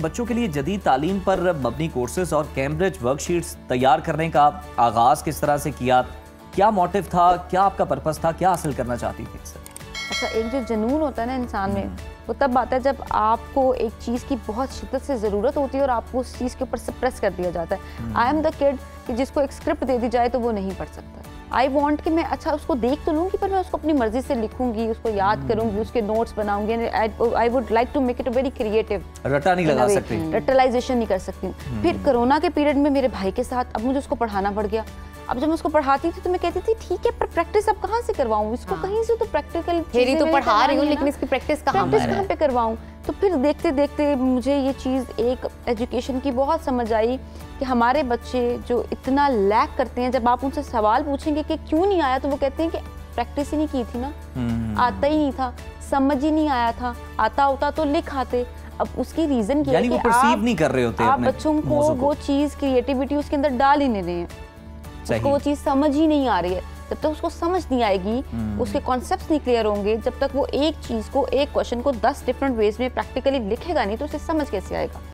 बच्चों के लिए जदीद तालीम पर मबनी कोर्सेज और कैम्ब्रिज वर्कशीट्स तैयार करने का आगाज़ किस तरह से किया? क्या मोटिव था, क्या आपका पर्पस था, क्या हासिल करना चाहती थी इससे? अच्छा, एक जो जुनून होता है ना इंसान में, वो तब आता है जब आपको एक चीज़ की बहुत शिद्दत से ज़रूरत होती है और आपको उस चीज़ के ऊपर सप्रेस कर दिया जाता है। आई एम द किड कि जिसको एक स्क्रिप्ट दे दी जाए तो वो नहीं पढ़ सकता। आई वॉन्ट कि मैं अच्छा उसको देख तो लूँगी, पर मैं उसको अपनी मर्जी से लिखूंगी, उसको याद करूँगी, उसके नोट्स बनाऊंगी। I would like to make it very creative. रट्टा नहीं लगा सकती, रटलाइजेशन नहीं कर सकती। फिर कोरोना के पीरियड में मेरे भाई के साथ अब मुझे उसको पढ़ाना पड़ गया। अब जब मैं उसको पढ़ाती थी तो मैं कहती थी ठीक है, पर प्रैक्टिस अब कहाँ से करवाऊँ इसको? कहीं से तो प्रैक्टिकल थ्योरी तो पढ़ा रही हूँ, लेकिन इसकी प्रैक्टिस कहाँ पे करवाऊँ? तो फिर देखते देखते मुझे ये चीज़ एक एजुकेशन की बहुत समझ आई कि हमारे बच्चे जो इतना लैक करते हैं, जब आप उनसे सवाल पूछेंगे कि क्यों नहीं आया, तो वो कहते हैं कि प्रैक्टिस ही नहीं की थी ना, आता ही नहीं था, समझ ही नहीं आया था, आता होता तो लिख आते। अब उसकी रीजन क्या है कि परसीव नहीं कर रहे होते, आप बच्चों को वो चीज़ क्रिएटिविटी उसके अंदर डाल ही नहीं रहे हैं, उसको वो चीज़ समझ ही नहीं आ रही है। जब तक उसको समझ नहीं आएगी, उसके कॉन्सेप्ट्स नहीं क्लियर होंगे, जब तक वो एक चीज़ को, एक क्वेश्चन को 10 डिफरेंट वेज में प्रैक्टिकली लिखेगा नहीं, तो उसे समझ कैसे आएगा?